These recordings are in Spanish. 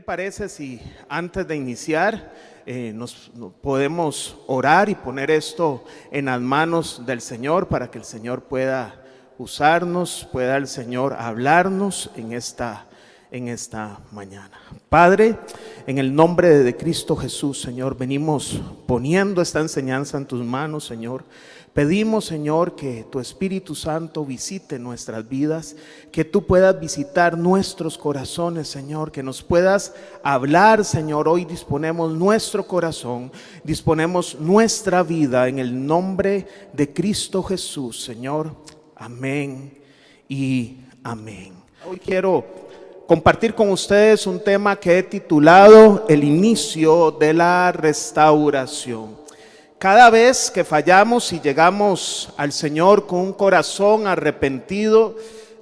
parece si antes de iniciar nos podemos orar y poner esto en las manos del Señor para que el Señor pueda usarnos, pueda el Señor hablarnos en esta mañana? Padre, en el nombre de Cristo Jesús, Señor, venimos poniendo esta enseñanza en tus manos, Señor. Pedimos, Señor, que tu Espíritu Santo visite nuestras vidas, que tú puedas visitar nuestros corazones, Señor, que nos puedas hablar, Señor. Hoy disponemos nuestro corazón, disponemos nuestra vida en el nombre de Cristo Jesús, Señor. Amén y amén. Hoy quiero compartir con ustedes un tema que he titulado El inicio de la restauración. Cada vez que fallamos y llegamos al Señor con un corazón arrepentido,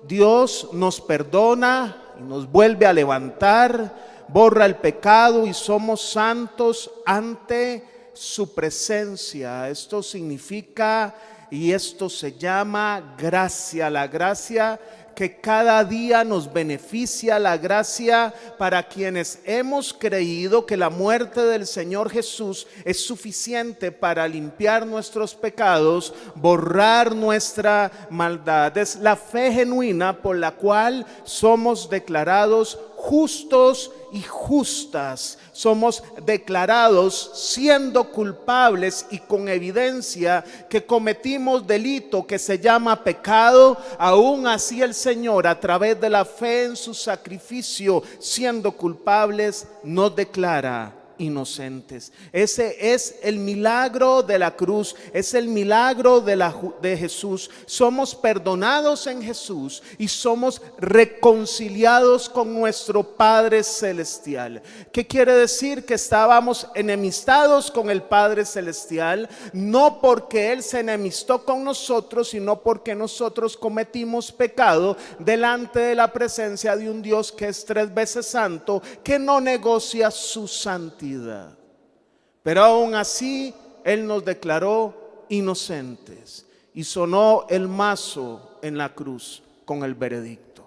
Dios nos perdona y nos vuelve a levantar, borra el pecado y somos santos ante su presencia. Esto significa y esto se llama gracia, la gracia que cada día nos beneficia, la gracia para quienes hemos creído que la muerte del Señor Jesús es suficiente para limpiar nuestros pecados, borrar nuestra maldad. Es la fe genuina por la cual somos declarados justos y justas. Somos declarados siendo culpables y con evidencia que cometimos delito que se llama pecado. Aún así el Señor, a través de la fe en su sacrificio, siendo culpables, nos declara inocentes. Ese es el milagro de la cruz, es el milagro de Jesús. Somos perdonados en Jesús y somos reconciliados con nuestro Padre Celestial. ¿Qué quiere decir? Que estábamos enemistados con el Padre Celestial, no porque Él se enemistó con nosotros, sino porque nosotros cometimos pecado delante de la presencia de un Dios que es 3 veces santo, que no negocia su santidad. Pero aún así Él nos declaró inocentes y sonó el mazo en la cruz con el veredicto.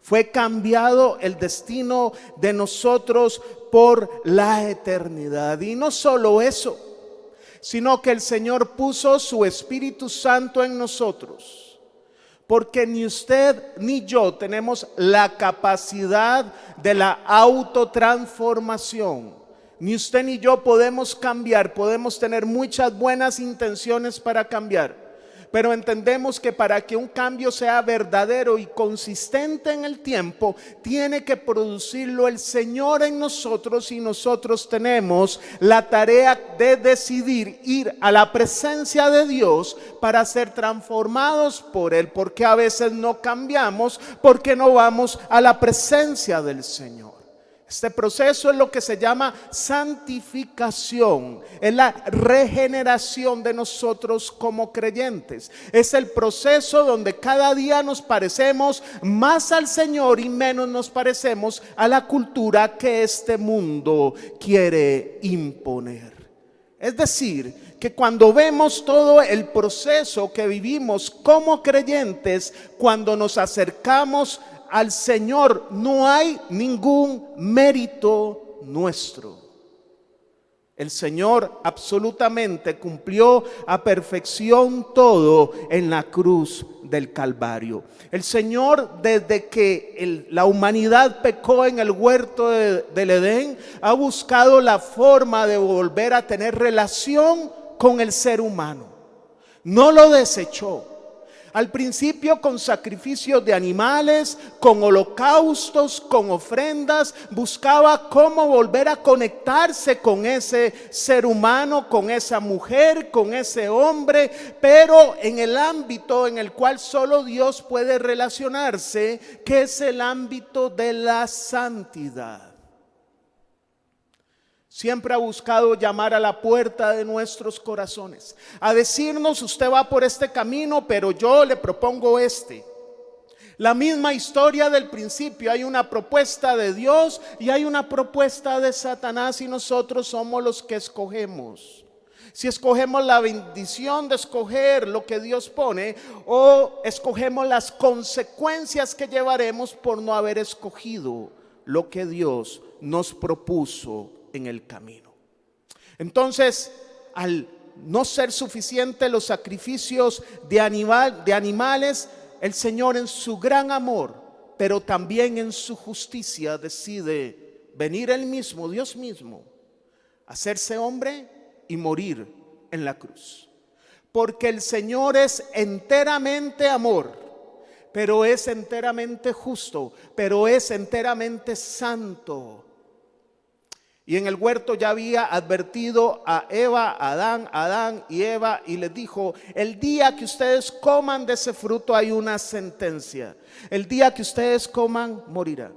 Fue cambiado el destino de nosotros por la eternidad. Y no solo eso, sino que el Señor puso su Espíritu Santo en nosotros. Porque ni usted ni yo tenemos la capacidad de la autotransformación. Ni usted ni yo podemos cambiar. Podemos tener muchas buenas intenciones para cambiar, pero entendemos que para que un cambio sea verdadero y consistente en el tiempo, tiene que producirlo el Señor en nosotros, y nosotros tenemos la tarea de decidir ir a la presencia de Dios para ser transformados por Él. Porque a veces no cambiamos porque no vamos a la presencia del Señor. Este proceso es lo que se llama santificación, es la regeneración de nosotros como creyentes. Es el proceso donde cada día nos parecemos más al Señor y menos nos parecemos a la cultura que este mundo quiere imponer. Es decir, que cuando vemos todo el proceso que vivimos como creyentes, cuando nos acercamos al Señor, no hay ningún mérito nuestro. El Señor absolutamente cumplió a perfección todo en la cruz del Calvario. El Señor, desde que la humanidad pecó en el huerto del Edén, ha buscado la forma de volver a tener relación con el ser humano. No lo desechó. Al principio con sacrificios de animales, con holocaustos, con ofrendas, buscaba cómo volver a conectarse con ese ser humano, con esa mujer, con ese hombre, pero en el ámbito en el cual solo Dios puede relacionarse, que es el ámbito de la santidad. Siempre ha buscado llamar a la puerta de nuestros corazones, a decirnos: usted va por este camino, pero yo le propongo este. La misma historia del principio. Hay una propuesta de Dios y hay una propuesta de Satanás, y nosotros somos los que escogemos. Si escogemos la bendición de escoger lo que Dios pone, o escogemos las consecuencias que llevaremos por no haber escogido lo que Dios nos propuso en el camino. Entonces, al no ser suficiente los sacrificios de animales, el Señor en su gran amor, pero también en su justicia, decide venir Él mismo, Dios mismo, hacerse hombre y morir en la cruz. Porque el Señor es enteramente amor, pero es enteramente justo, pero es enteramente santo. Y en el huerto ya había advertido a Eva, Adán y Eva, y les dijo: el día que ustedes coman de ese fruto hay una sentencia. El día que ustedes coman, morirán.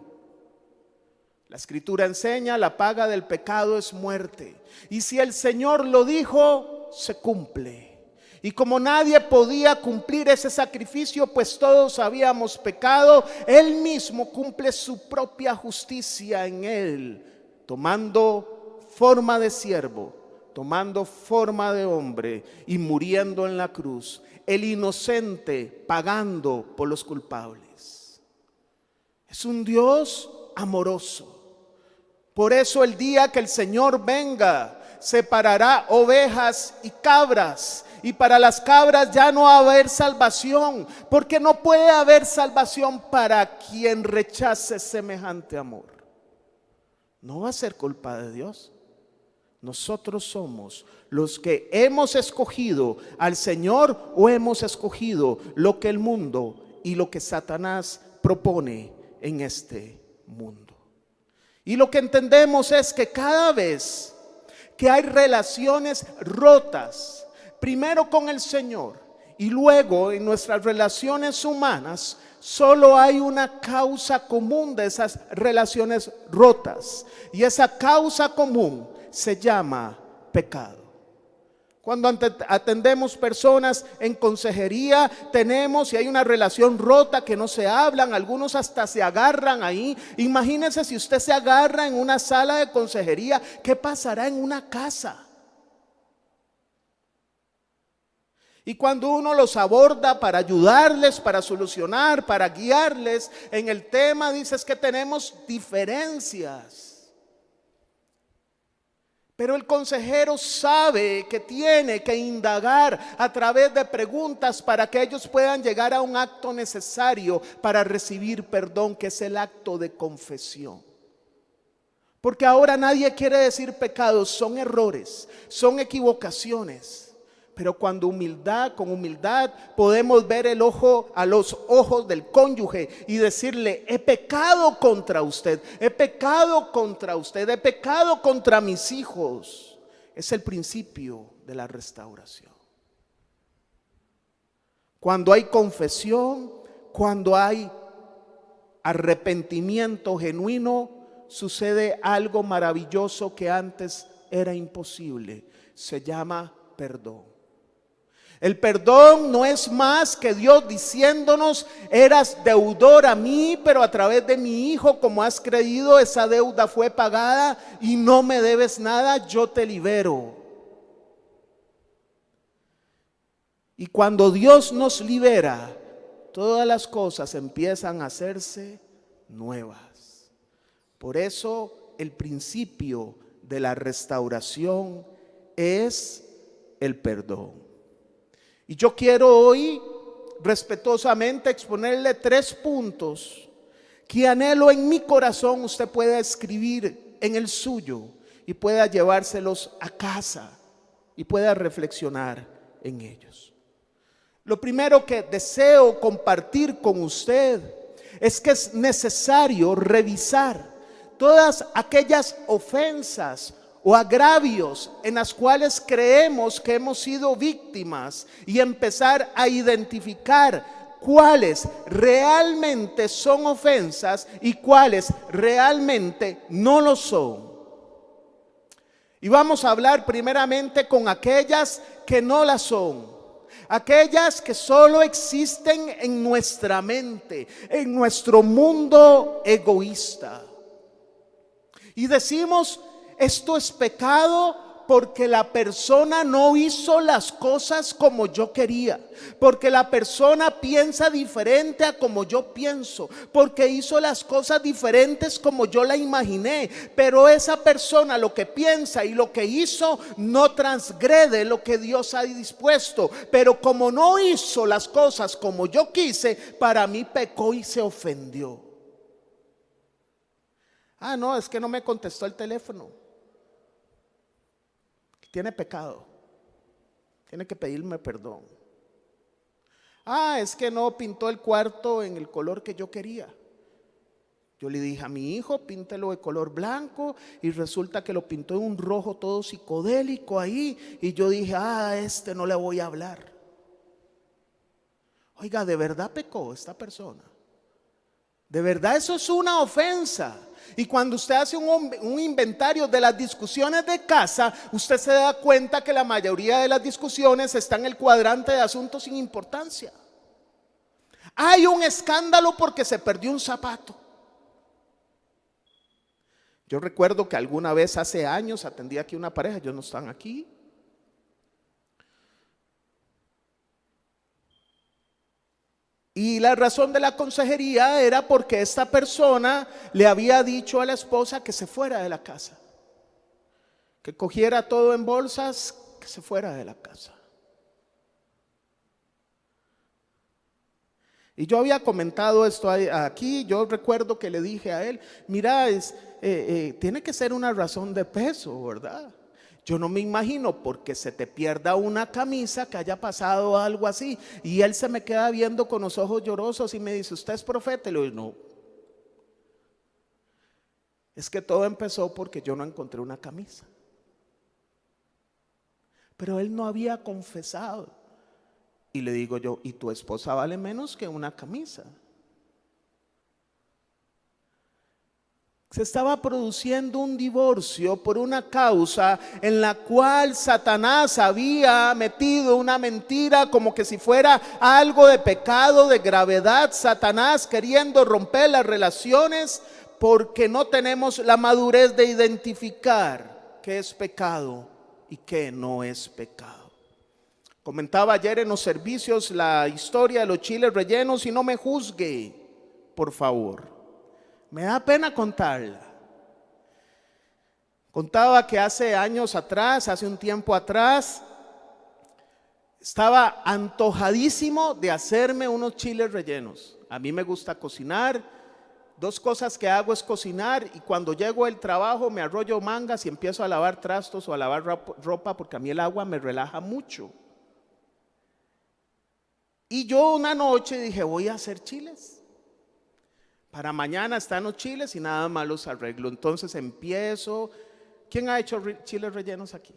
La Escritura enseña: la paga del pecado es muerte. Y si el Señor lo dijo, se cumple. Y como nadie podía cumplir ese sacrificio, pues todos habíamos pecado, Él mismo cumple su propia justicia en Él, tomando forma de siervo, tomando forma de hombre y muriendo en la cruz, el inocente pagando por los culpables. Es un Dios amoroso. Por eso el día que el Señor venga, separará ovejas y cabras. Y para las cabras ya no va a haber salvación, porque no puede haber salvación para quien rechace semejante amor. No va a ser culpa de Dios. Nosotros somos los que hemos escogido al Señor, o hemos escogido lo que el mundo y lo que Satanás propone en este mundo. Y lo que entendemos es que cada vez que hay relaciones rotas, primero con el Señor y luego en nuestras relaciones humanas, solo hay una causa común de esas relaciones rotas, y esa causa común se llama pecado. Cuando atendemos personas en consejería, tenemos, y hay una relación rota que no se hablan, algunos hasta se agarran ahí. Imagínense si usted se agarra en una sala de consejería, ¿qué pasará en una casa? Y cuando uno los aborda para ayudarles, para solucionar, para guiarles en el tema, dices que tenemos diferencias. Pero el consejero sabe que tiene que indagar a través de preguntas para que ellos puedan llegar a un acto necesario para recibir perdón, que es el acto de confesión. Porque ahora nadie quiere decir pecados, son errores, son equivocaciones. Pero con humildad podemos ver el ojo a los ojos del cónyuge y decirle: he pecado contra usted, he pecado contra usted, he pecado contra mis hijos. Es el principio de la restauración. Cuando hay confesión, cuando hay arrepentimiento genuino, sucede algo maravilloso que antes era imposible. Se llama perdón. El perdón no es más que Dios diciéndonos: eras deudor a mí, pero a través de mi Hijo, como has creído, esa deuda fue pagada y no me debes nada, yo te libero. Y cuando Dios nos libera, todas las cosas empiezan a hacerse nuevas. Por eso el principio de la restauración es el perdón. Y yo quiero hoy respetuosamente exponerle 3 puntos que anhelo en mi corazón usted pueda escribir en el suyo y pueda llevárselos a casa y pueda reflexionar en ellos. Lo primero que deseo compartir con usted es que es necesario revisar todas aquellas ofensas o agravios en las cuales creemos que hemos sido víctimas y empezar a identificar cuáles realmente son ofensas y cuáles realmente no lo son. Y vamos a hablar primeramente con aquellas que no las son. Aquellas que solo existen en nuestra mente, en nuestro mundo egoísta. Y decimos: esto es pecado porque la persona no hizo las cosas como yo quería, porque la persona piensa diferente a como yo pienso, porque hizo las cosas diferentes como yo la imaginé, pero esa persona lo que piensa y lo que hizo no transgrede lo que Dios ha dispuesto, pero como no hizo las cosas como yo quise, para mí pecó y se ofendió. Ah, no, es que no me contestó el teléfono. Tiene pecado, tiene que pedirme perdón. Ah, es que no pintó el cuarto en el color que yo quería. Yo le dije a mi hijo, píntelo de color blanco, y resulta que lo pintó en un rojo todo psicodélico ahí, y yo dije, a este no le voy a hablar. Oiga, ¿de verdad pecó esta persona? De verdad eso es una ofensa. Y cuando usted hace un inventario de las discusiones de casa, usted se da cuenta que la mayoría de las discusiones están en el cuadrante de asuntos sin importancia. Hay un escándalo porque se perdió un zapato. Yo recuerdo que alguna vez hace años atendí aquí una pareja, ellos no están aquí. Y la razón de la consejería era porque esta persona le había dicho a la esposa que se fuera de la casa, que cogiera todo en bolsas, que se fuera de la casa. Y yo había comentado esto aquí. Yo recuerdo que le dije a él, mira, tiene que ser una razón de peso, ¿verdad? Yo no me imagino porque se te pierda una camisa que haya pasado algo así. Y él se me queda viendo con los ojos llorosos y me dice, ¿usted es profeta? Y le digo, no. Es que todo empezó porque yo no encontré una camisa. Pero él no había confesado. Y le digo yo, ¿y tu esposa vale menos que una camisa? Se estaba produciendo un divorcio por una causa en la cual Satanás había metido una mentira como que si fuera algo de pecado, de gravedad. Satanás queriendo romper las relaciones porque no tenemos la madurez de identificar qué es pecado y qué no es pecado. Comentaba ayer en los servicios la historia de los chiles rellenos y no me juzgue, por favor. Me da pena contarla. Contaba que hace años atrás, hace un tiempo atrás, estaba antojadísimo de hacerme unos chiles rellenos. A mí me gusta cocinar. Dos cosas que hago es cocinar, y cuando llego del trabajo me arrollo mangas y empiezo a lavar trastos o a lavar ropa, porque a mí el agua me relaja mucho. Y yo una noche dije, voy a hacer chiles. Para mañana están los chiles y nada más los arreglo. Entonces empiezo. ¿Quién ha hecho chiles rellenos aquí?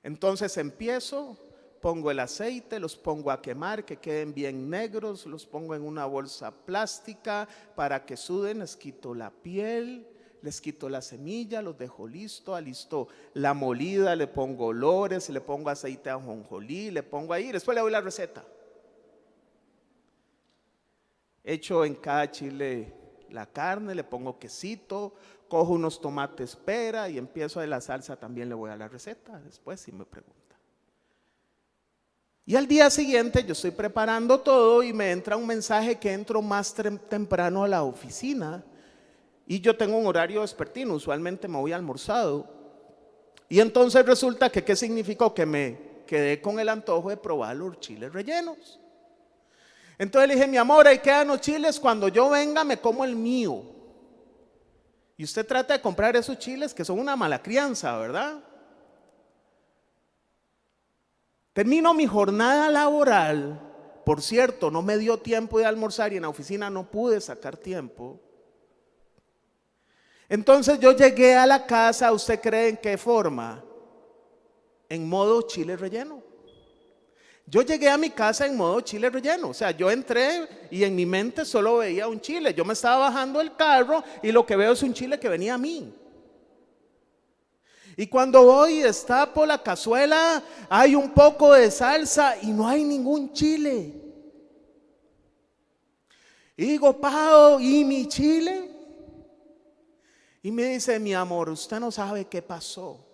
Entonces empiezo, pongo el aceite, los pongo a quemar, que queden bien negros, los pongo en una bolsa plástica para que suden, les quito la piel, les quito la semilla, los dejo listo, alisto la molida, le pongo olores, le pongo aceite de ajonjolí, le pongo ahí, después le doy la receta. Echo en cada chile la carne, le pongo quesito, cojo unos tomates pera y empiezo de la salsa. También le voy a la receta después si me pregunta. Y al día siguiente yo estoy preparando todo y me entra un mensaje que entro más temprano a la oficina. Y yo tengo un horario vespertino, usualmente me voy almorzado. Y entonces resulta que ¿qué significó? Que me quedé con el antojo de probar los chiles rellenos. Entonces le dije, mi amor, ahí quedan los chiles, cuando yo venga me como el mío. Y usted trata de comprar esos chiles que son una mala crianza, ¿verdad? Termino mi jornada laboral. Por cierto, no me dio tiempo de almorzar y en la oficina no pude sacar tiempo. Entonces yo llegué a la casa, ¿usted cree en qué forma? En modo chile relleno. Yo llegué a mi casa en modo chile relleno. O sea, yo entré y en mi mente solo veía un chile. Yo me estaba bajando del carro y lo que veo es un chile que venía a mí. Y cuando voy y destapo la cazuela, hay un poco de salsa y no hay ningún chile. Y digo, Pao, ¿y mi chile? Y me dice, mi amor, usted no sabe qué pasó.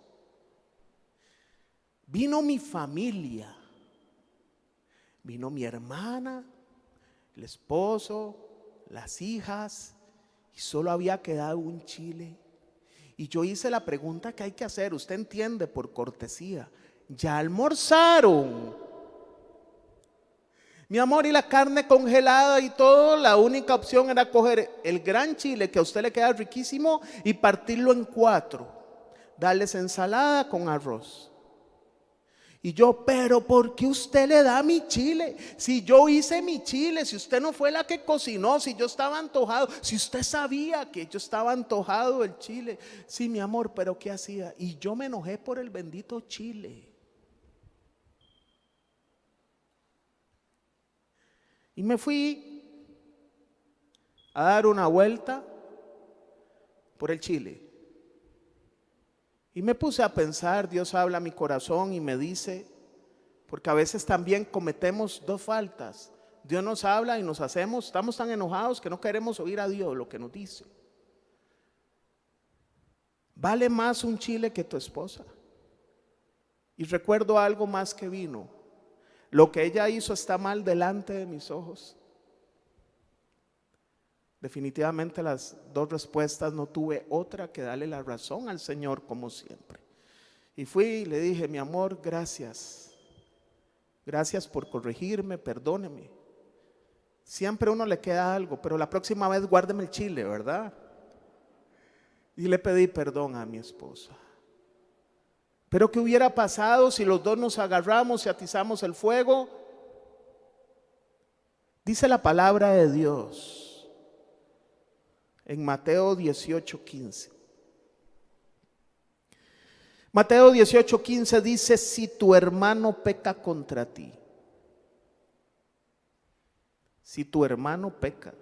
Vino mi familia, vino mi hermana, el esposo, las hijas, y solo había quedado un chile. Y yo hice la pregunta que hay que hacer, usted entiende, por cortesía: ¿ya almorzaron? Mi amor, y la carne congelada y todo, la única opción era coger el gran chile que a usted le queda riquísimo y partirlo en 4, darles ensalada con arroz. Y yo, pero ¿por qué usted le da mi chile? Si yo hice mi chile, si usted no fue la que cocinó, si yo estaba antojado, si usted sabía que yo estaba antojado del chile. Sí, mi amor, pero ¿qué hacía? Y yo me enojé por el bendito chile. Y me fui a dar una vuelta por el chile. Y me puse a pensar, Dios habla a mi corazón y me dice, porque a veces también cometemos 2 faltas. Dios nos habla y estamos tan enojados que no queremos oír a Dios lo que nos dice. Vale más un chile que tu esposa. Y recuerdo algo más que vino. Lo que ella hizo está mal delante de mis ojos. Definitivamente las 2 respuestas, no tuve otra que darle la razón al Señor como siempre. Y fui y le dije: mi amor, gracias. Gracias por corregirme, perdóneme. Siempre a uno le queda algo, pero la próxima vez guárdeme el chile, ¿verdad? Y le pedí perdón a mi esposa. Pero ¿qué hubiera pasado si los 2 nos agarramos y atizamos el fuego? Dice la palabra de Dios en Mateo 18:15. Mateo 18:15 dice: si tu hermano peca contra ti, si tu hermano peca,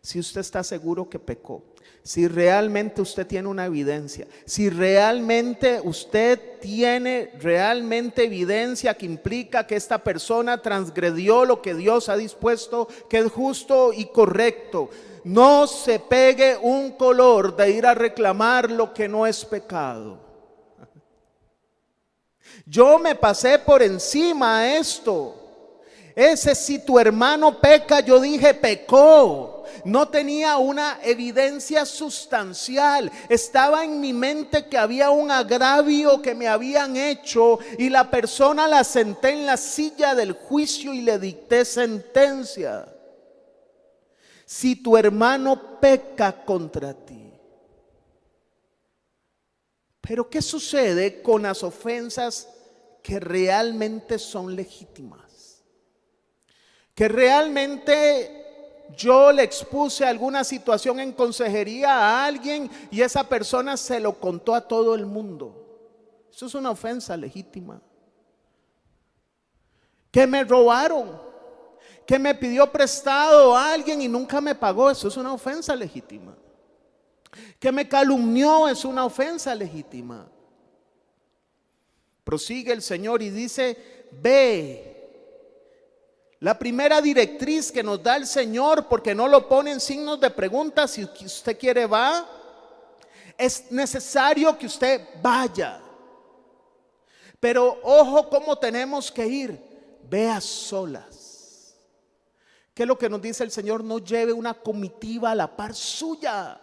si usted está seguro que pecó, si realmente usted tiene una evidencia, si realmente usted tiene evidencia que implica que esta persona transgredió lo que Dios ha dispuesto que es justo y correcto, no se pegue un color de ir a reclamar lo que no es pecado. Yo me pasé por encima a esto. Si tu hermano peca, yo dije pecó. No tenía una evidencia sustancial. Estaba en mi mente que había un agravio que me habían hecho y la persona la senté en la silla del juicio y le dicté sentencia. Si tu hermano peca contra ti. Pero ¿qué sucede con las ofensas que realmente son legítimas? Que realmente yo le expuse alguna situación en consejería a alguien y esa persona se lo contó a todo el mundo. Eso es una ofensa legítima. Que me robaron, que me pidió prestado a alguien y nunca me pagó, eso es una ofensa legítima. Que me calumnió es una ofensa legítima. Prosigue el Señor y dice: ve. La primera directriz que nos da el Señor, porque no lo pone en signos de pregunta, si usted quiere va, es necesario que usted vaya. Pero ojo cómo tenemos que ir: ve a solas. ¿Qué es lo que nos dice el Señor? No lleve una comitiva a la par suya.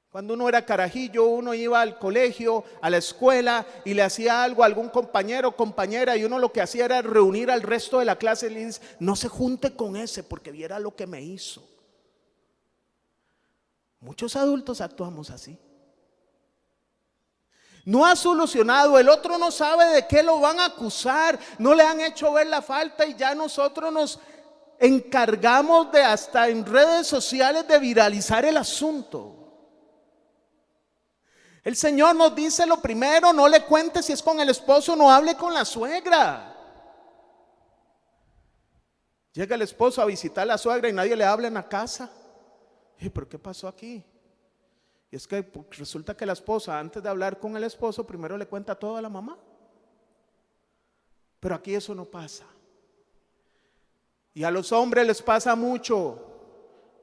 Cuando uno era carajillo, uno iba al colegio, a la escuela y le hacía algo a algún compañero o compañera y uno lo que hacía era reunir al resto de la clase y le dice: no se junte con ese porque viera lo que me hizo. Muchos adultos actuamos así. No ha solucionado, el otro no sabe de qué lo van a acusar, no le han hecho ver la falta y ya nosotros nos encargamos de hasta en redes sociales de viralizar el asunto. El Señor nos dice lo primero: no le cuente si es con el esposo, no hable con la suegra. Llega el esposo a visitar a la suegra y nadie le habla en la casa. ¿Pero qué pasó aquí? Y es que resulta que la esposa, antes de hablar con el esposo, primero le cuenta todo a la mamá. Pero aquí eso no pasa. Y a los hombres les pasa mucho.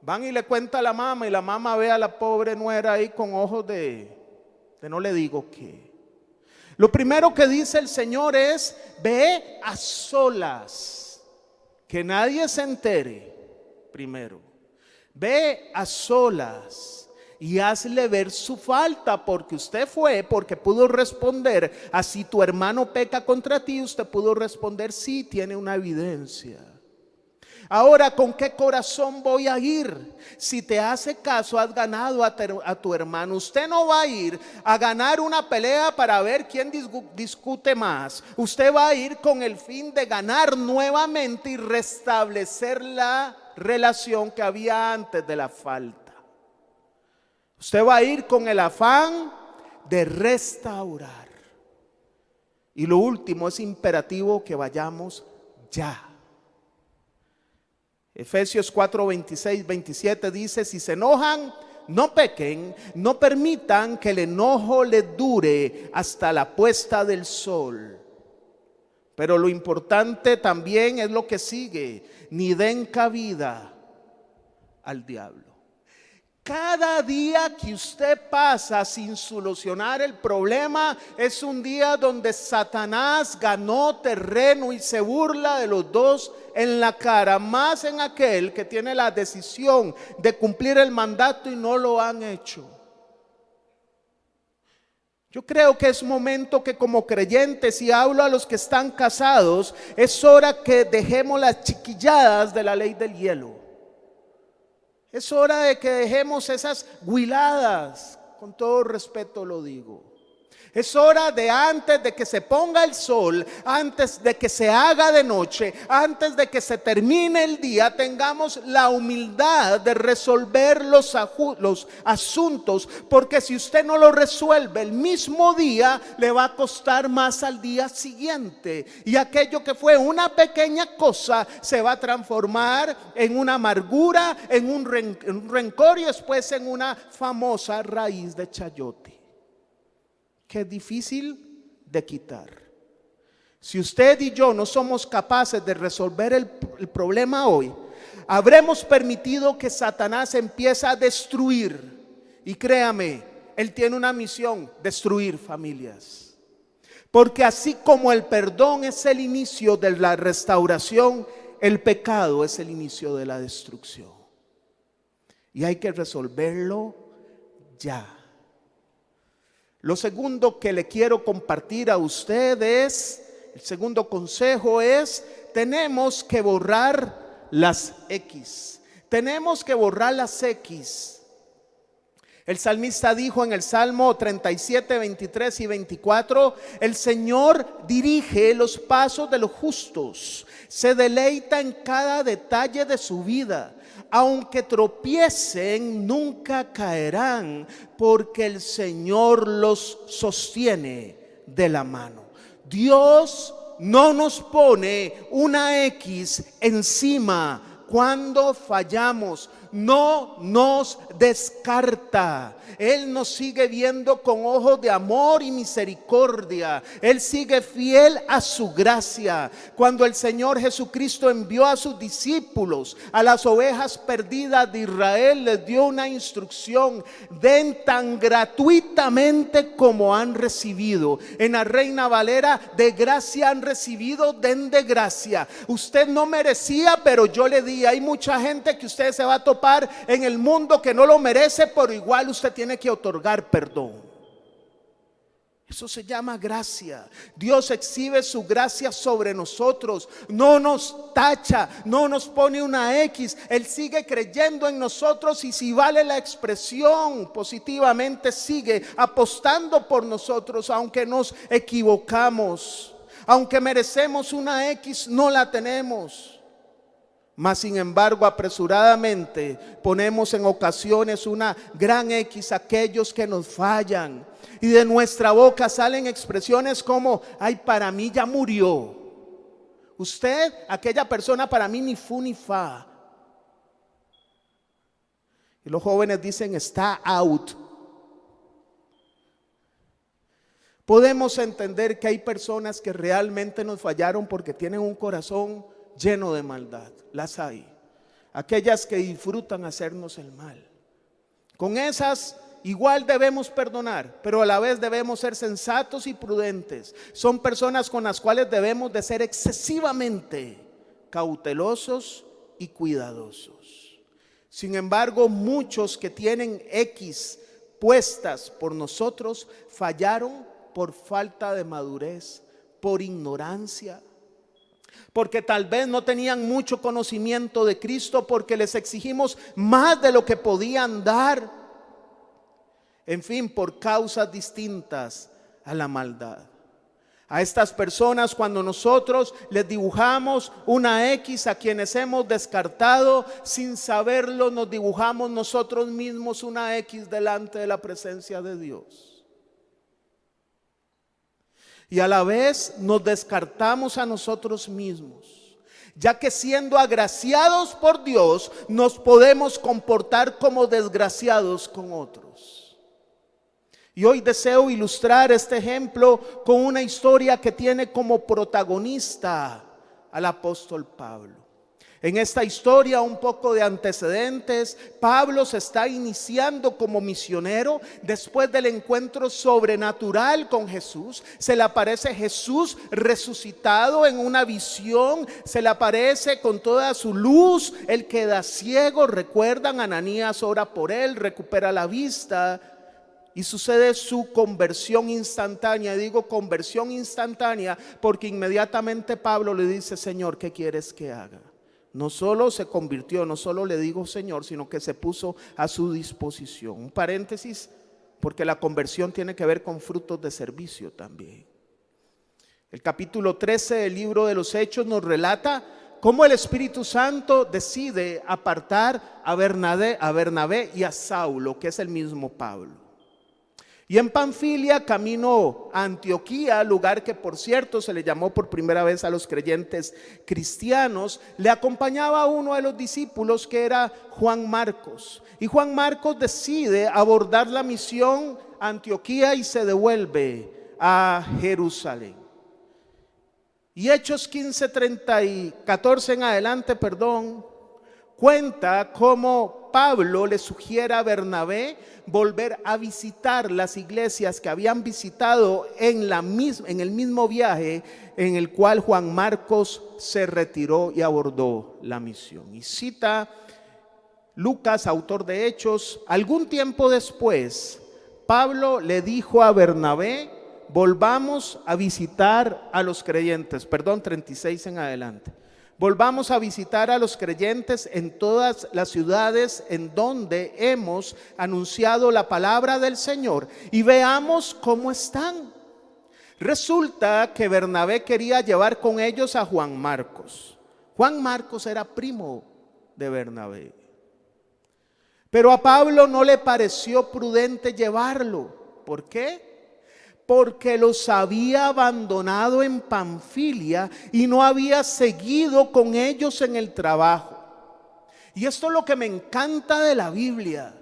Van y le cuenta a la mamá y la mamá ve a la pobre nuera ahí con ojos de no le digo qué. Lo primero que dice el Señor es: ve a solas, que nadie se entere primero. Ve a solas y hazle ver su falta, porque usted fue, porque pudo responder. Así tu hermano peca contra ti, usted pudo responder: sí, tiene una evidencia. Ahora, ¿con qué corazón voy a ir? Si te hace caso, has ganado a tu hermano. Usted no va a ir a ganar una pelea para ver quién discute más. Usted va a ir con el fin de ganar nuevamente y restablecer la relación que había antes de la falta. Usted va a ir con el afán de restaurar. Y lo último, es imperativo que vayamos ya. Efesios 4, 26, 27 dice: si se enojan, no pequen, no permitan que el enojo les dure hasta la puesta del sol. Pero lo importante también es lo que sigue: ni den cabida al diablo. Cada día que usted pasa sin solucionar el problema es un día donde Satanás ganó terreno y se burla de los dos en la cara, más en aquel que tiene la decisión de cumplir el mandato y no lo han hecho. Yo creo que es momento que como creyentes, y hablo a los que están casados, es hora que dejemos las chiquilladas de la ley del hielo. Es hora de que dejemos esas huiladas, con todo respeto lo digo. Es hora de, antes de que se ponga el sol, antes de que se haga de noche, antes de que se termine el día, tengamos la humildad de resolver los asuntos, porque si usted no lo resuelve el mismo día, le va a costar más al día siguiente, y aquello que fue una pequeña cosa se va a transformar en una amargura, en un rencor y después en una famosa raíz de chayote, que es difícil de quitar. Si usted y yo no somos capaces de resolver el problema hoy, habremos permitido que Satanás empiece a destruir. Y créame, él tiene una misión: destruir familias. Porque así como el perdón es el inicio de la restauración, el pecado es el inicio de la destrucción. Y hay que resolverlo ya. Lo segundo que le quiero compartir a usted es, el segundo consejo es: tenemos que borrar las X. Tenemos que borrar las X. El salmista dijo en el Salmo 37, 23 y 24: el Señor dirige los pasos de los justos, se deleita en cada detalle de su vida. Aunque tropiecen, nunca caerán, porque el Señor los sostiene de la mano. Dios no nos pone una X encima cuando fallamos. No nos descarta. Él nos sigue viendo con ojos de amor y misericordia. Él sigue fiel a su gracia. Cuando el Señor Jesucristo envió a sus discípulos a las ovejas perdidas de Israel, les dio una instrucción: den tan gratuitamente como han recibido. En la Reina Valera: de gracia han recibido, den de gracia. Usted no merecía, pero yo le di. Hay mucha gente que usted se va a topar en el mundo que no lo merece, pero igual usted tiene que otorgar perdón. Eso se llama gracia. Dios exhibe su gracia sobre nosotros. No nos tacha, no nos pone una X. Él sigue creyendo en nosotros, y si vale la expresión, positivamente sigue apostando por nosotros, aunque nos equivocamos. Aunque merecemos una X, no la tenemos. Mas sin embargo, apresuradamente ponemos en ocasiones una gran X a aquellos que nos fallan, y de nuestra boca salen expresiones como: ay, para mí ya murió. Usted, aquella persona, para mí ni fu ni fa. Y los jóvenes dicen: está out. Podemos entender que hay personas que realmente nos fallaron porque tienen un corazón lleno de maldad. Las hay. Aquellas que disfrutan hacernos el mal. Con esas igual debemos perdonar, pero a la vez debemos ser sensatos y prudentes. Son personas con las cuales debemos de ser excesivamente cautelosos y cuidadosos. Sin embargo, muchos que tienen X puestas por nosotros fallaron por falta de madurez, por ignorancia, porque tal vez no tenían mucho conocimiento de Cristo, porque les exigimos más de lo que podían dar. En fin, por causas distintas a la maldad. A estas personas, cuando nosotros les dibujamos una X a quienes hemos descartado, sin saberlo nos dibujamos nosotros mismos una X delante de la presencia de Dios. Y a la vez nos descartamos a nosotros mismos, ya que siendo agraciados por Dios nos podemos comportar como desgraciados con otros. Y hoy deseo ilustrar este ejemplo con una historia que tiene como protagonista al apóstol Pablo. En esta historia, un poco de antecedentes. Pablo se está iniciando como misionero después del encuentro sobrenatural con Jesús. Se le aparece Jesús resucitado en una visión, se le aparece con toda su luz. Él queda ciego, recuerdan, Ananías ora por él, recupera la vista y sucede su conversión instantánea. Digo conversión instantánea porque inmediatamente Pablo le dice: Señor, ¿qué quieres que haga? No solo se convirtió, no solo le digo Señor, sino que se puso a su disposición. Un paréntesis, porque la conversión tiene que ver con frutos de servicio también. El capítulo 13 del libro de los Hechos nos relata cómo el Espíritu Santo decide apartar a Bernabé y a Saulo, que es el mismo Pablo. Y en Panfilia, camino a Antioquía, lugar que por cierto se le llamó por primera vez a los creyentes cristianos, le acompañaba uno de los discípulos que era Juan Marcos. Y Juan Marcos decide abordar la misión a Antioquía y se devuelve a Jerusalén. Y Hechos 14 en adelante, cuenta cómo Pablo le sugiere a Bernabé volver a visitar las iglesias que habían visitado en el mismo viaje en el cual Juan Marcos se retiró y abordó la misión. Y cita Lucas, autor de Hechos: algún tiempo después, Pablo le dijo a Bernabé: volvamos a visitar a los creyentes. 36 en adelante. Volvamos a visitar a los creyentes en todas las ciudades en donde hemos anunciado la palabra del Señor y veamos cómo están. Resulta que Bernabé quería llevar con ellos a Juan Marcos. Juan Marcos era primo de Bernabé. Pero a Pablo no le pareció prudente llevarlo. ¿Por qué? Porque los había abandonado en Panfilia y no había seguido con ellos en el trabajo. Y esto es lo que me encanta de la Biblia,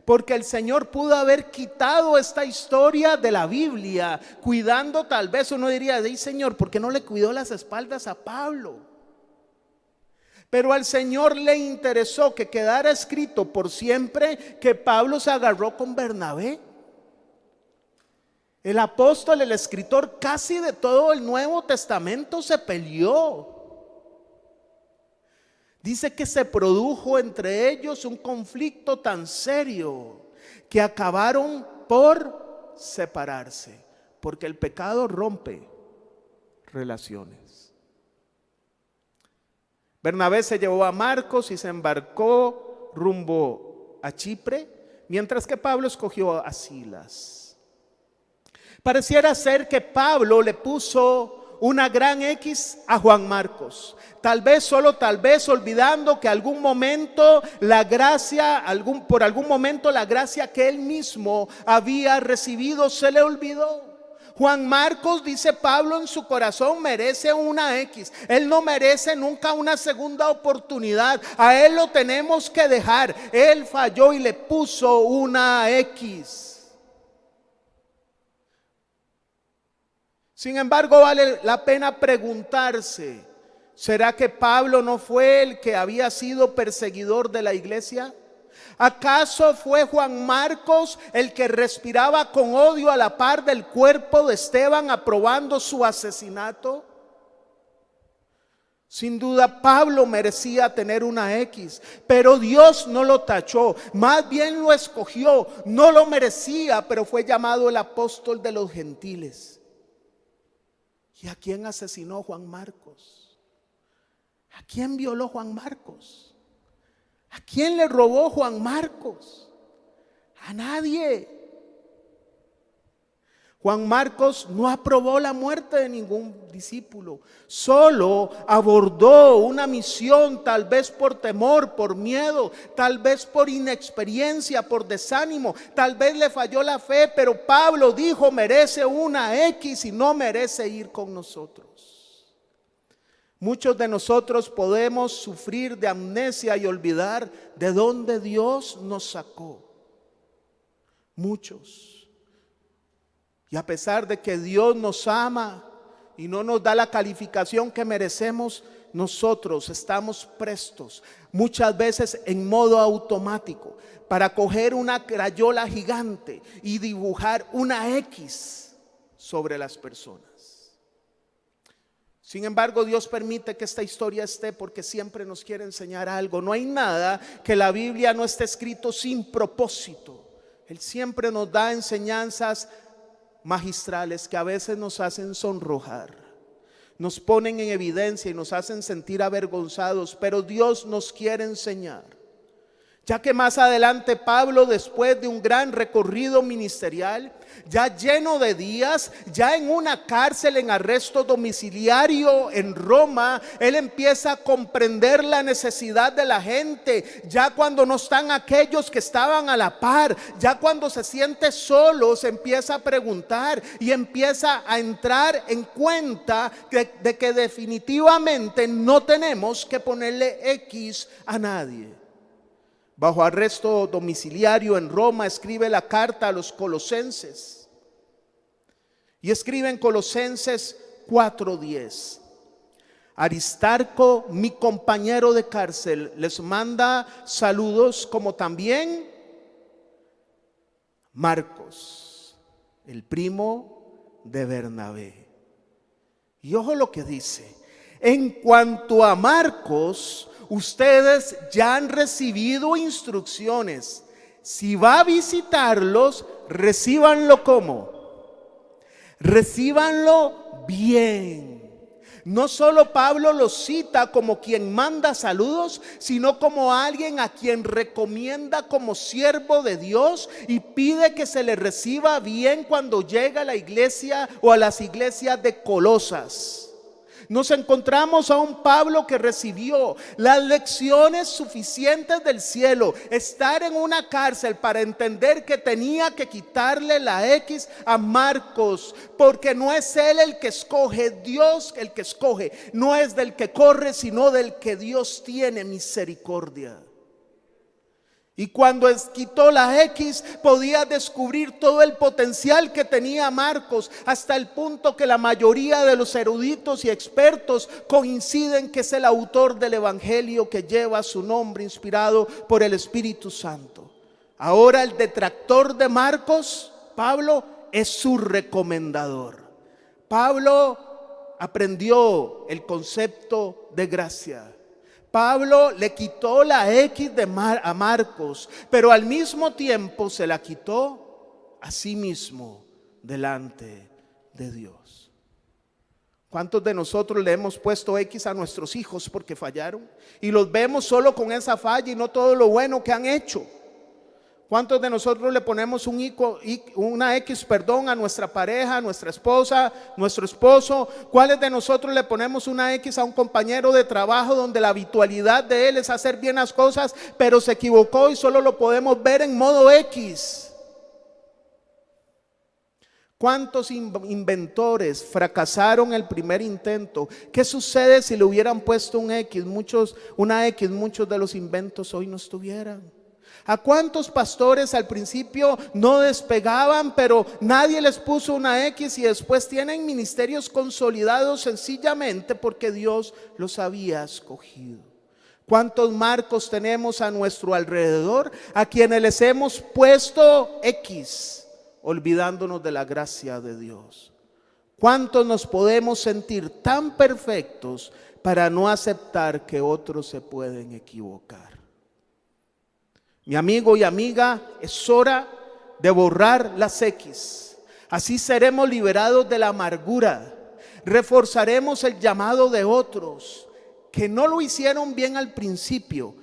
porque el Señor pudo haber quitado esta historia de la Biblia, cuidando, tal vez uno diría: Señor, ¿por qué no le cuidó las espaldas a Pablo? Pero al Señor le interesó que quedara escrito por siempre que Pablo se agarró con Bernabé. El apóstol, el escritor casi de todo el Nuevo Testamento, se peleó. Dice que se produjo entre ellos un conflicto tan serio que acabaron por separarse, porque el pecado rompe relaciones. Bernabé se llevó a Marcos y se embarcó rumbo a Chipre, mientras que Pablo escogió a Silas. Pareciera ser que Pablo le puso una gran X a Juan Marcos. Tal vez, solo tal vez, olvidando que algún momento la gracia, por algún momento la gracia que él mismo había recibido se le olvidó. Juan Marcos, dice Pablo en su corazón, merece una X. Él no merece nunca una segunda oportunidad. A él lo tenemos que dejar. Él falló y le puso una X. Sin embargo, vale la pena preguntarse: ¿será que Pablo no fue el que había sido perseguidor de la iglesia? ¿Acaso fue Juan Marcos el que respiraba con odio a la par del cuerpo de Esteban, aprobando su asesinato? Sin duda Pablo merecía tener una X, pero Dios no lo tachó, más bien lo escogió. No lo merecía, pero fue llamado el apóstol de los gentiles. ¿Y a quién asesinó Juan Marcos? ¿A quién violó Juan Marcos? ¿A quién le robó Juan Marcos? A nadie. Juan Marcos no aprobó la muerte de ningún discípulo, solo abordó una misión, tal vez por temor, por miedo, tal vez por inexperiencia, por desánimo, tal vez le falló la fe, pero Pablo dijo: merece una X y no merece ir con nosotros. Muchos de nosotros podemos sufrir de amnesia y olvidar de dónde Dios nos sacó. Muchos. Y a pesar de que Dios nos ama y no nos da la calificación que merecemos, nosotros estamos prestos, muchas veces en modo automático, para coger una crayola gigante y dibujar una X sobre las personas. Sin embargo, Dios permite que esta historia esté porque siempre nos quiere enseñar algo. No hay nada que la Biblia no esté escrito sin propósito. Él siempre nos da enseñanzas magistrales que a veces nos hacen sonrojar, nos ponen en evidencia y nos hacen sentir avergonzados, pero Dios nos quiere enseñar. Ya que más adelante Pablo, después de un gran recorrido ministerial, ya lleno de días, ya en una cárcel en arresto domiciliario en Roma, él empieza a comprender la necesidad de la gente. Ya cuando no están aquellos que estaban a la par, ya cuando se siente solo, se empieza a preguntar y empieza a entrar en cuenta de que definitivamente no tenemos que ponerle X a nadie. Bajo arresto domiciliario en Roma, escribe la carta a los colosenses. Y escribe en Colosenses 4:10: Aristarco, mi compañero de cárcel, les manda saludos, como también Marcos, el primo de Bernabé. Y ojo lo que dice: en cuanto a Marcos, ustedes ya han recibido instrucciones. Si va a visitarlos, recíbanlo ¿cómo? Recíbanlo bien. No solo Pablo lo cita como quien manda saludos, sino como alguien a quien recomienda como siervo de Dios y pide que se le reciba bien cuando llega a la iglesia o a las iglesias de Colosas. Nos encontramos a un Pablo que recibió las lecciones suficientes del cielo, estar en una cárcel para entender que tenía que quitarle la X a Marcos, porque no es él el que escoge, Dios el que escoge, no es del que corre, sino del que Dios tiene misericordia. Y cuando quitó la X, podía descubrir todo el potencial que tenía Marcos, hasta el punto que la mayoría de los eruditos y expertos coinciden que es el autor del evangelio que lleva su nombre, inspirado por el Espíritu Santo. Ahora el detractor de Marcos, Pablo, es su recomendador. Pablo aprendió el concepto de gracia. Pablo le quitó la X a Marcos, pero al mismo tiempo se la quitó a sí mismo delante de Dios. ¿Cuántos de nosotros le hemos puesto X a nuestros hijos porque fallaron? Y los vemos solo con esa falla y no todo lo bueno que han hecho. ¿Cuántos de nosotros le ponemos una X a nuestra pareja, a nuestra esposa, nuestro esposo? ¿Cuáles de nosotros le ponemos una X a un compañero de trabajo donde la habitualidad de él es hacer bien las cosas, pero se equivocó y solo lo podemos ver en modo X? ¿Cuántos inventores fracasaron el primer intento? ¿Qué sucede si le hubieran puesto una X? Muchos de los inventos hoy no estuvieran. ¿A cuántos pastores al principio no despegaban, pero nadie les puso una X y después tienen ministerios consolidados sencillamente porque Dios los había escogido? ¿Cuántos Marcos tenemos a nuestro alrededor a quienes les hemos puesto X, olvidándonos de la gracia de Dios? ¿Cuántos nos podemos sentir tan perfectos para no aceptar que otros se pueden equivocar? Mi amigo y amiga, es hora de borrar las X. Así seremos liberados de la amargura. Reforzaremos el llamado de otros que no lo hicieron bien al principio,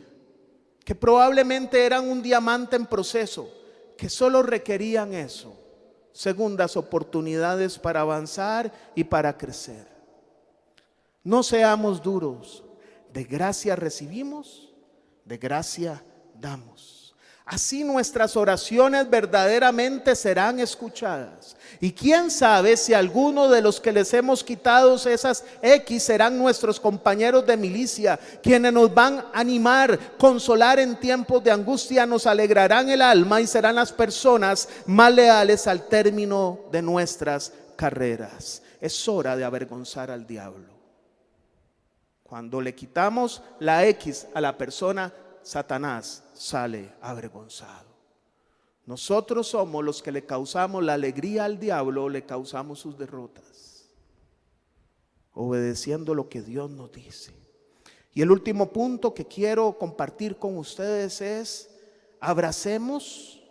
que probablemente eran un diamante en proceso, que solo requerían eso, segundas oportunidades para avanzar y para crecer. No seamos duros, de gracia recibimos, de gracia damos. Así nuestras oraciones verdaderamente serán escuchadas. Y quién sabe si alguno de los que les hemos quitado esas X serán nuestros compañeros de milicia, quienes nos van a animar, consolar en tiempos de angustia, nos alegrarán el alma y serán las personas más leales al término de nuestras carreras. Es hora de avergonzar al diablo. Cuando le quitamos la X a la persona, Satanás sale avergonzado. Nosotros somos los que le causamos la alegría al diablo, le causamos sus derrotas, obedeciendo lo que Dios nos dice. Y el último punto que quiero compartir con ustedes es: abracemos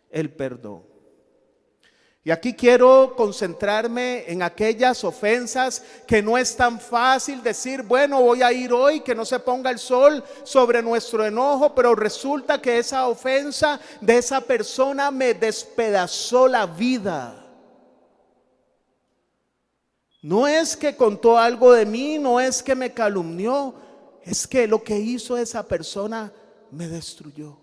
el perdón. Y aquí quiero concentrarme en aquellas ofensas que no es tan fácil decir, bueno, voy a ir hoy, que no se ponga el sol sobre nuestro enojo, pero resulta que esa ofensa de esa persona me despedazó la vida. No es que contó algo de mí, no es que me calumnió, es que lo que hizo esa persona me destruyó.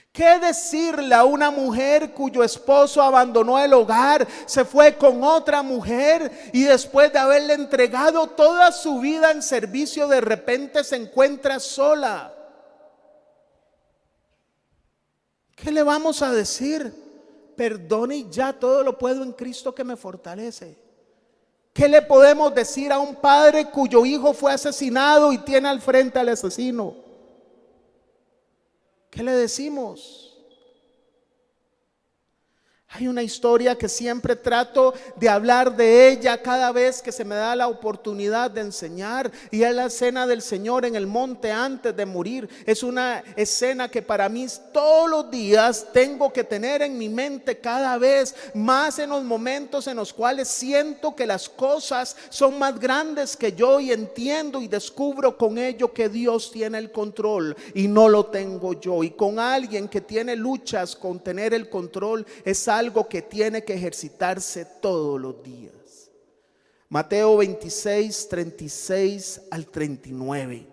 ¿Qué decirle a una mujer cuyo esposo abandonó el hogar, se fue con otra mujer y después de haberle entregado toda su vida en servicio, de repente se encuentra sola? ¿Qué le vamos a decir? Perdone y ya, todo lo puedo en Cristo que me fortalece. ¿Qué le podemos decir a un padre cuyo hijo fue asesinado y tiene al frente al asesino? ¿Qué le decimos? Hay una historia que siempre trato de hablar de ella cada vez que se me da la oportunidad de enseñar, y es la cena del Señor en el monte antes de morir. Es una escena que para mí todos los días tengo que tener en mi mente, cada vez más en los momentos en los cuales siento que las cosas son más grandes que yo, y entiendo y descubro con ello que Dios tiene el control y no lo tengo yo. Y con alguien que tiene luchas con tener el control, es algo que tiene que ejercitarse todos los días. Mateo 26, 36 al 39.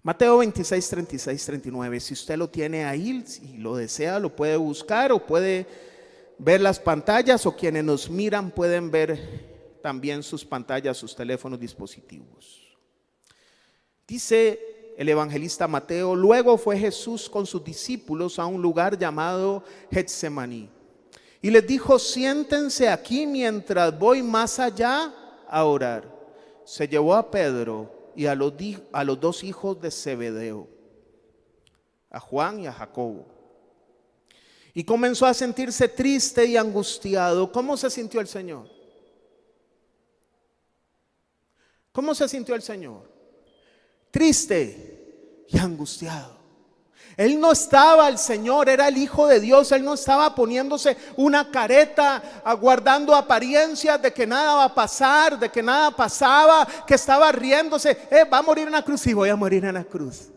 Mateo 26, 36, 39. Si usted lo tiene ahí, si lo desea, lo puede buscar o puede ver las pantallas, o quienes nos miran pueden ver también sus pantallas, sus teléfonos, dispositivos. Dice el evangelista Mateo: luego fue Jesús con sus discípulos a un lugar llamado Getsemaní y les dijo: siéntense aquí mientras voy más allá a orar. Se llevó a Pedro y a los dos hijos de Zebedeo, a Juan y a Jacobo, y comenzó a sentirse triste y angustiado. ¿Cómo se sintió el Señor? ¿Cómo se sintió el Señor? Triste y angustiado. Él no estaba, el Señor era el Hijo de Dios, Él no estaba poniéndose una careta, aguardando apariencias de que nada va a pasar, de que nada pasaba, que estaba riéndose. Va a morir en la cruz, sí, voy a morir en la cruz.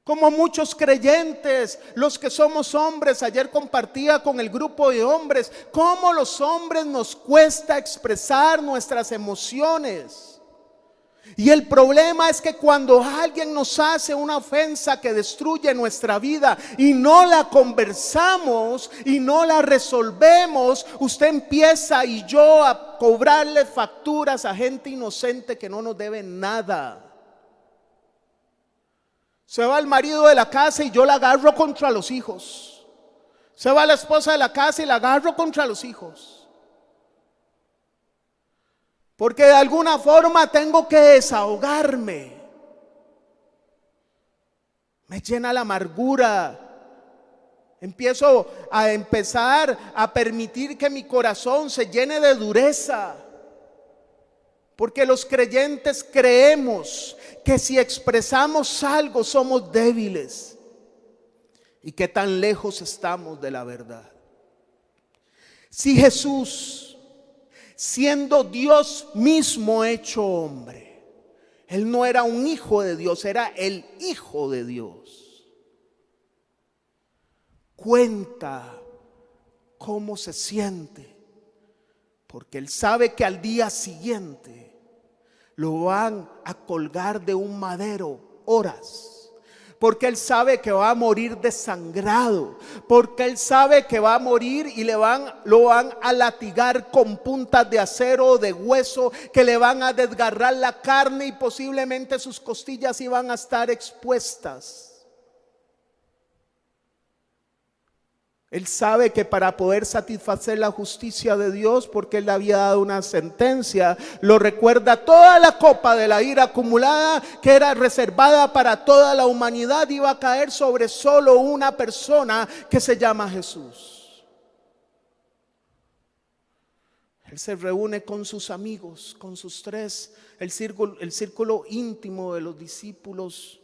Como muchos creyentes, los que somos hombres, ayer compartía con el grupo de hombres, cómo los hombres nos cuesta expresar nuestras emociones. Y el problema es que cuando alguien nos hace una ofensa que destruye nuestra vida y no la conversamos y no la resolvemos, usted empieza y yo a cobrarle facturas a gente inocente que no nos debe nada. Se va el marido de la casa y yo la agarro contra los hijos. Se va la esposa de la casa y la agarro contra los hijos. porque de alguna forma tengo que desahogarme. Me llena la amargura. Empiezo a permitir que mi corazón se llene de dureza. Porque los creyentes creemos que si expresamos algo somos débiles. Y que tan lejos estamos de la verdad. Si Jesús, siendo Dios mismo hecho hombre, Él no era un hijo de Dios, era el Hijo de Dios. Cuenta cómo se siente, porque Él sabe que al día siguiente lo van a colgar de un madero horas. Porque Él sabe que va a morir desangrado. Porque Él sabe que va a morir y lo van a latigar con puntas de acero o de hueso, que le van a desgarrar la carne y posiblemente sus costillas iban a estar expuestas. Él sabe que para poder satisfacer la justicia de Dios, porque Él le había dado una sentencia, lo recuerda, toda la copa de la ira acumulada que era reservada para toda la humanidad iba a caer sobre solo una persona que se llama Jesús. Él se reúne con sus amigos, con sus tres, el círculo íntimo de los discípulos,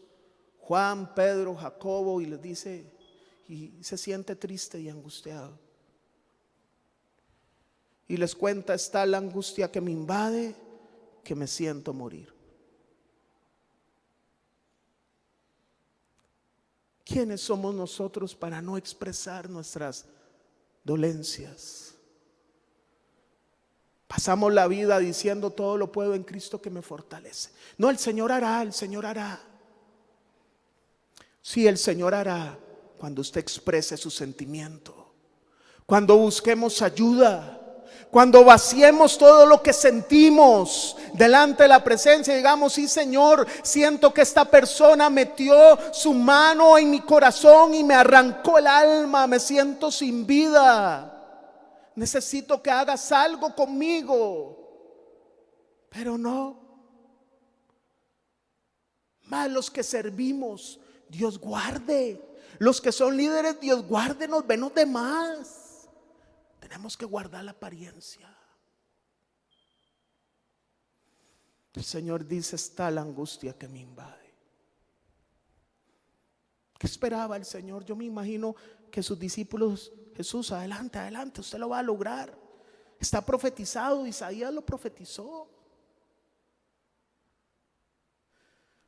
Juan, Pedro, Jacobo, y les dice, y se siente triste y angustiado. Y les cuenta: está la angustia que me invade, que me siento morir. ¿Quiénes somos nosotros para no expresar nuestras dolencias? Pasamos la vida diciendo: todo lo puedo en Cristo que me fortalece. No, el Señor hará, el Señor hará. Sí, el Señor hará. Cuando usted exprese su sentimiento, cuando busquemos ayuda, cuando vaciemos todo lo que sentimos delante de la presencia y digamos: sí, Señor, siento que esta persona metió su mano en mi corazón y me arrancó el alma, me siento sin vida, necesito que hagas algo conmigo. Pero no, más los que servimos, Dios guarde. Los que son líderes, Dios guárdenos, ven los demás. Tenemos que guardar la apariencia. El Señor dice: está la angustia que me invade. ¿Qué esperaba el Señor? Yo me imagino que sus discípulos: Jesús, adelante, adelante, usted lo va a lograr. Está profetizado, Isaías lo profetizó.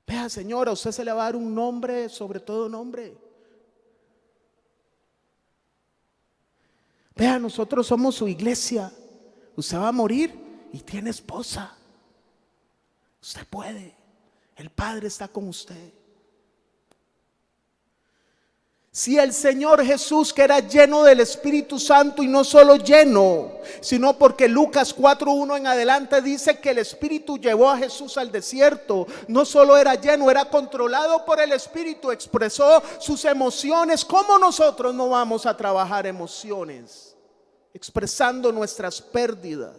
Vea, Señor, a usted se le va a dar un nombre sobre todo nombre. Vea, nosotros somos su iglesia. Usted va a morir y tiene esposa. Usted puede. El Padre está con usted. Si el Señor Jesús, que era lleno del Espíritu Santo, y no solo lleno, sino porque Lucas 4:1 en adelante dice que el Espíritu llevó a Jesús al desierto. No solo era lleno, era controlado por el Espíritu, expresó sus emociones. ¿Cómo nosotros no vamos a trabajar emociones? Expresando nuestras pérdidas.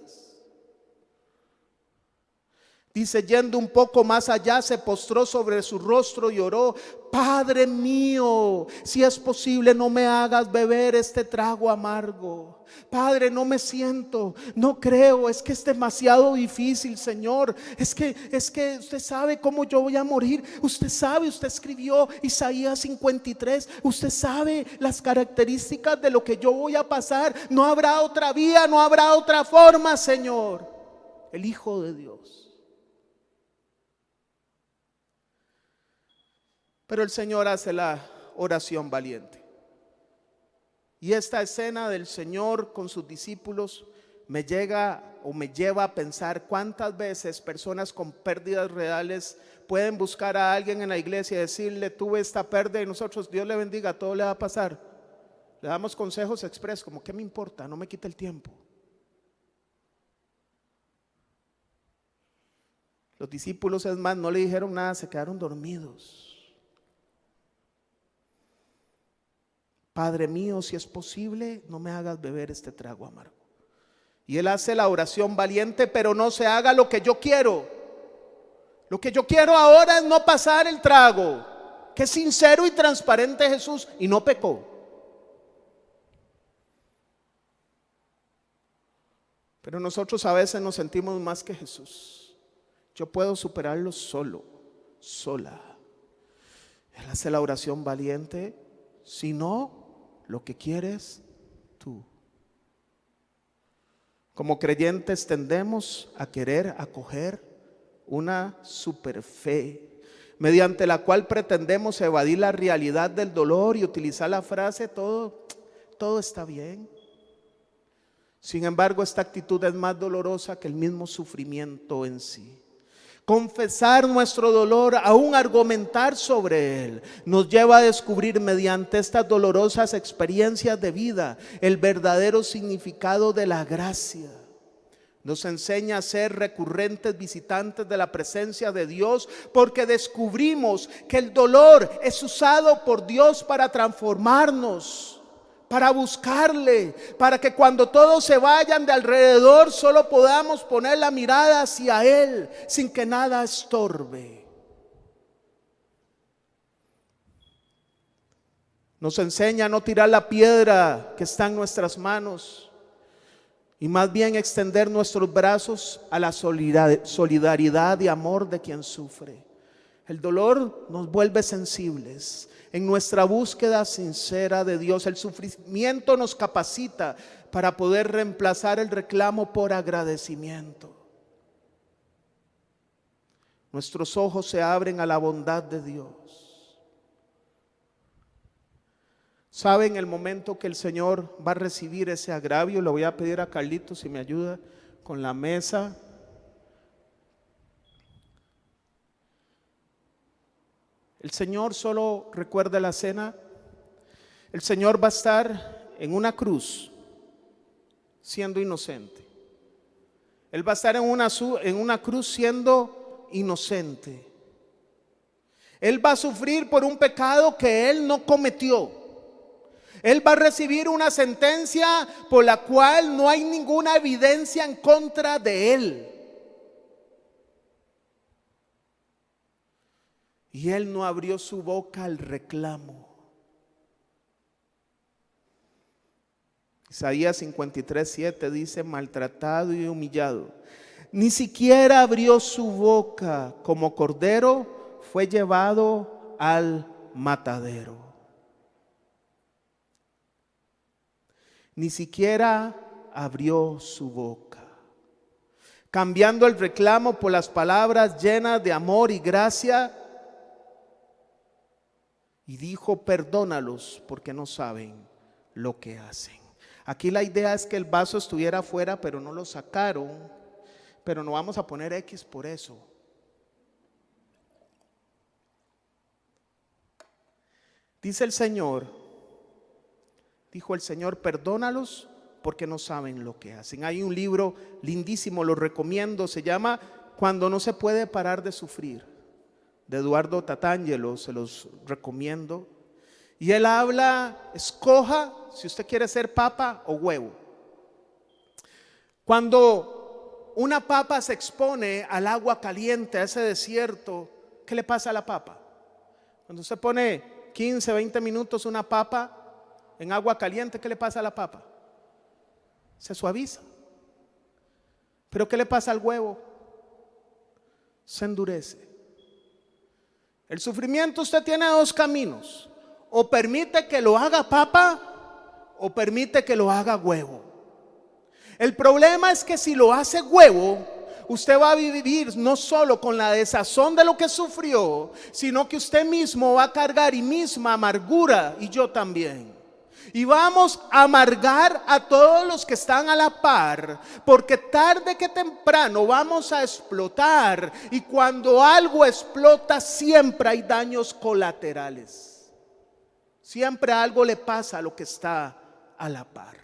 Dice: yendo un poco más allá, se postró sobre su rostro y oró: Padre mío, si es posible, no me hagas beber este trago amargo. Padre, no me siento, no creo, es que es demasiado difícil, Señor. Es que usted sabe cómo yo voy a morir. Usted sabe, usted escribió Isaías 53. Usted sabe las características de lo que yo voy a pasar. No habrá otra vía, no habrá otra forma, Señor. El Hijo de Dios. Pero el Señor hace la oración valiente. Y esta escena del Señor con sus discípulos me lleva a pensar cuántas veces personas con pérdidas reales pueden buscar a alguien en la iglesia y decirle: tuve esta pérdida, y nosotros: Dios le bendiga, todo le va a pasar. Le damos consejos express, como: ¿qué me importa? No me quita el tiempo. Los discípulos, es más, no le dijeron nada, se quedaron dormidos. Padre mío, si es posible, no me hagas beber este trago amargo. Y él hace la oración valiente, pero no se haga lo que yo quiero. Lo que yo quiero ahora es no pasar el trago. Qué sincero y transparente Jesús, y no pecó. Pero nosotros a veces nos sentimos más que Jesús. Yo puedo superarlo solo, sola. Él hace la oración valiente, si no, lo que quieres tú. Como creyentes tendemos a querer acoger una super fe, mediante la cual pretendemos evadir la realidad del dolor y utilizar la frase todo está bien. Sin embargo, esta actitud es más dolorosa que el mismo sufrimiento en sí. Confesar nuestro dolor, aún argumentar sobre él, nos lleva a descubrir mediante estas dolorosas experiencias de vida el verdadero significado de la gracia. Nos enseña a ser recurrentes visitantes de la presencia de Dios, porque descubrimos que el dolor es usado por Dios para transformarnos, para buscarle, para que cuando todos se vayan de alrededor solo podamos poner la mirada hacia Él sin que nada estorbe. Nos enseña a no tirar la piedra que está en nuestras manos y más bien extender nuestros brazos a la solidaridad y amor de quien sufre. El dolor nos vuelve sensibles en nuestra búsqueda sincera de Dios. El sufrimiento nos capacita para poder reemplazar el reclamo por agradecimiento. Nuestros ojos se abren a la bondad de Dios. ¿Saben el momento que el Señor va a recibir ese agravio? Le voy a pedir a Carlitos si me ayuda con la mesa. El Señor solo recuerda la cena. El Señor va a estar en una cruz siendo inocente. Él va a estar en una cruz siendo inocente. Él va a sufrir por un pecado que Él no cometió. Él va a recibir una sentencia por la cual no hay ninguna evidencia en contra de Él. Y Él no abrió su boca al reclamo. Isaías 53:7 dice: maltratado y humillado, ni siquiera abrió su boca, como cordero fue llevado al matadero. Ni siquiera abrió su boca, cambiando el reclamo por las palabras llenas de amor y gracia, y dijo: perdónalos porque no saben lo que hacen. Aquí la idea es que el vaso estuviera afuera, pero no lo sacaron, pero no vamos a poner X por eso. Dice el Señor, dijo el Señor: perdónalos porque no saben lo que hacen. Hay un libro lindísimo, lo recomiendo, se llama Cuando no se puede parar de sufrir, de Eduardo Tatangelo, se los recomiendo. Y él habla, escoja si usted quiere ser papa o huevo. Cuando una papa se expone al agua caliente, a ese desierto, ¿qué le pasa a la papa? Cuando usted pone 15, 20 minutos una papa en agua caliente, ¿qué le pasa a la papa? Se suaviza. ¿Pero qué le pasa al huevo? Se endurece. El sufrimiento, usted tiene dos caminos: o permite que lo haga papa o permite que lo haga huevo. El problema es que si lo hace huevo, usted va a vivir no solo con la desazón de lo que sufrió, sino que usted mismo va a cargar y misma amargura, y yo también. Y vamos a amargar a todos los que están a la par, porque tarde que temprano vamos a explotar, y cuando algo explota siempre hay daños colaterales. Siempre algo le pasa a lo que está a la par.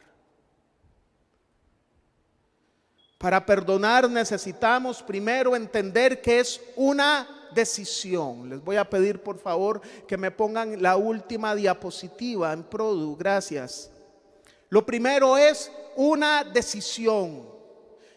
Para perdonar necesitamos primero entender que es una decisión. Les voy a pedir por favor que me pongan la última diapositiva en Produ, gracias. Lo primero es una decisión.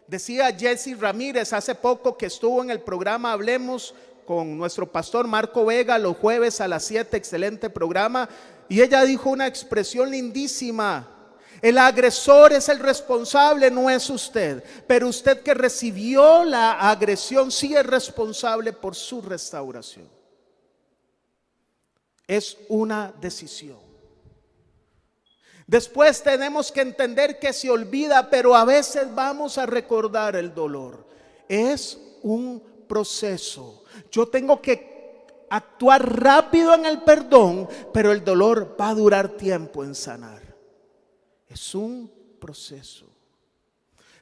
Decía Jessie Ramírez hace poco, que estuvo en el programa Hablemos con nuestro pastor Marco Vega los jueves a las 7, excelente programa, y ella dijo una expresión lindísima: el agresor es el responsable, no es usted, pero usted que recibió la agresión sí es responsable por su restauración. Es una decisión. Después tenemos que entender que se olvida, pero a veces vamos a recordar el dolor. Es un proceso. Yo tengo que actuar rápido en el perdón, pero el dolor va a durar tiempo en sanar. Es un proceso.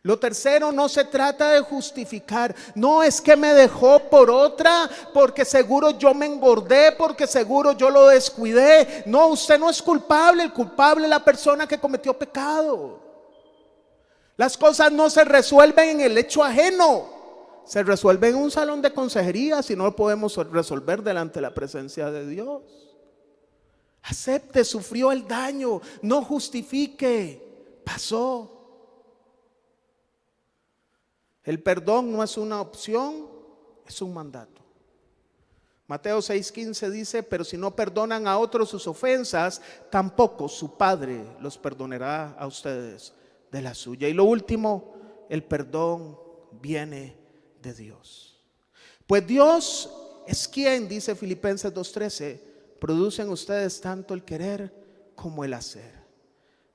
Lo tercero, no se trata de justificar. No es que me dejó por otra, porque seguro yo me engordé, porque seguro yo lo descuidé. No, usted no es culpable. El culpable es la persona que cometió pecado. Las cosas no se resuelven en el hecho ajeno, se resuelven en un salón de consejería. Si no lo podemos resolver delante de la presencia de Dios, acepte, sufrió el daño, no justifique, pasó. El perdón no es una opción, es un mandato. Mateo 6:15 dice: pero si no perdonan a otros sus ofensas, tampoco su Padre los perdonará a ustedes de la suya. Y lo último, el perdón viene de Dios. Pues Dios es quien, dice Filipenses 2:13, produce en ustedes tanto el querer como el hacer,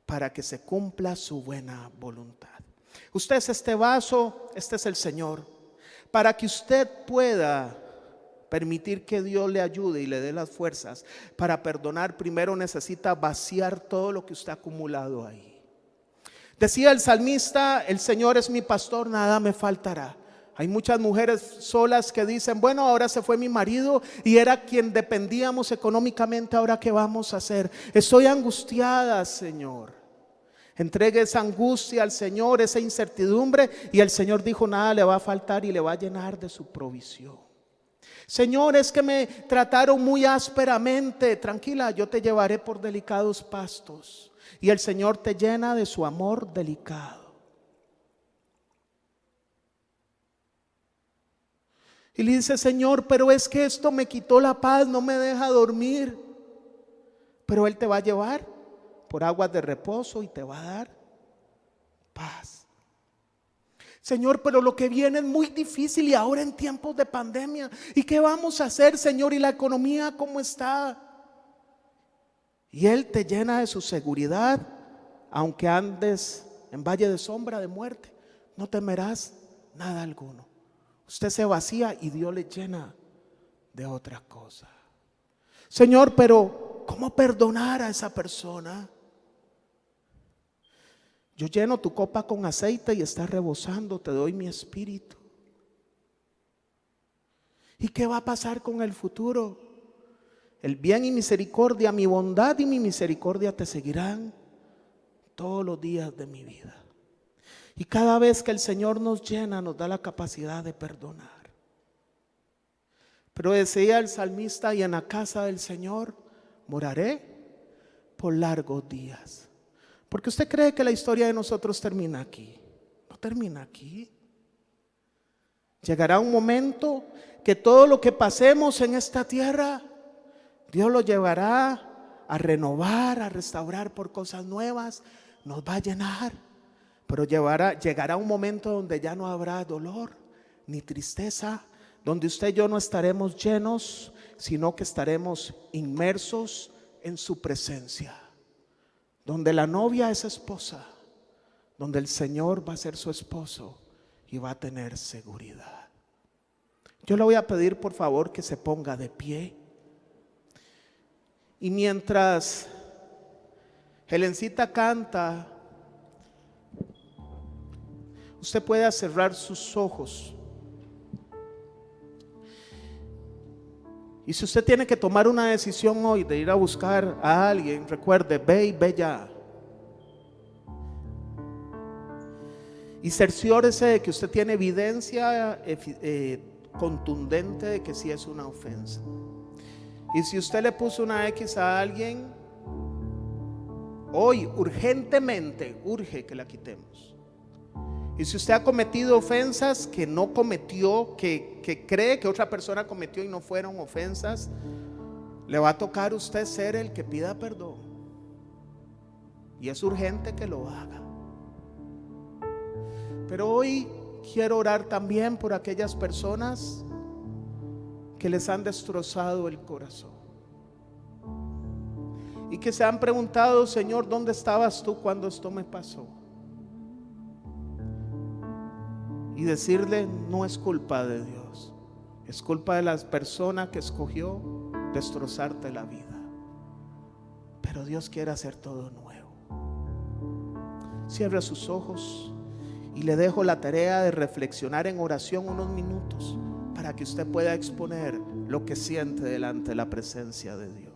para que se cumpla su buena voluntad. Usted es este vaso, este es el Señor. Para que usted pueda permitir que Dios le ayude y le dé las fuerzas para perdonar, primero necesita vaciar todo lo que usted ha acumulado ahí. Decía el salmista: el Señor es mi pastor, nada me faltará. Hay muchas mujeres solas que dicen: bueno, ahora se fue mi marido y era quien dependíamos económicamente, ¿ahora qué vamos a hacer? Estoy angustiada, Señor. Entregue esa angustia al Señor, esa incertidumbre, y el Señor dijo: nada le va a faltar y le va a llenar de su provisión. Señor, es que me trataron muy ásperamente. Tranquila, yo te llevaré por delicados pastos. Y el Señor te llena de su amor delicado. Y le dice: Señor, pero es que esto me quitó la paz, no me deja dormir. Pero Él te va a llevar por aguas de reposo y te va a dar paz. Señor, pero lo que viene es muy difícil y ahora en tiempos de pandemia. ¿Y qué vamos a hacer, Señor? ¿Y la economía cómo está? Y Él te llena de su seguridad. Aunque andes en valle de sombra de muerte, no temerás nada alguno. Usted se vacía y Dios le llena de otra cosa. Señor, pero ¿cómo perdonar a esa persona? Yo lleno tu copa con aceite y está rebosando, te doy mi espíritu. ¿Y qué va a pasar con el futuro? El bien y misericordia, mi bondad y mi misericordia te seguirán todos los días de mi vida. Y cada vez que el Señor nos llena, nos da la capacidad de perdonar. Pero decía el salmista: y en la casa del Señor moraré por largos días. Porque usted cree que la historia de nosotros termina aquí. No termina aquí. Llegará un momento que todo lo que pasemos en esta tierra, Dios lo llevará a renovar, a restaurar por cosas nuevas. Nos va a llenar. Pero llegará un momento donde ya no habrá dolor ni tristeza, donde usted y yo no estaremos llenos, sino que estaremos inmersos en su presencia. Donde la novia es esposa, donde el Señor va a ser su esposo y va a tener seguridad. Yo le voy a pedir por favor que se ponga de pie. Y mientras Helencita canta, usted puede cerrar sus ojos. Y si usted tiene que tomar una decisión hoy de ir a buscar a alguien, recuerde, ve y ve ya. Y cerciórese de que usted tiene evidencia contundente de que sí es una ofensa. Y si usted le puso una X a alguien, hoy urgentemente urge que la quitemos. Y si usted ha cometido ofensas que no cometió, que cree que otra persona cometió y no fueron ofensas, le va a tocar a usted ser el que pida perdón. Y es urgente que lo haga. Pero hoy quiero orar también por aquellas personas que les han destrozado el corazón y que se han preguntado: Señor, ¿dónde estabas tú cuando esto me pasó? Y decirle: no es culpa de Dios, es culpa de la persona que escogió destrozarte la vida. Pero Dios quiere hacer todo nuevo. Cierre sus ojos y le dejo la tarea de reflexionar en oración unos minutos para que usted pueda exponer lo que siente delante de la presencia de Dios.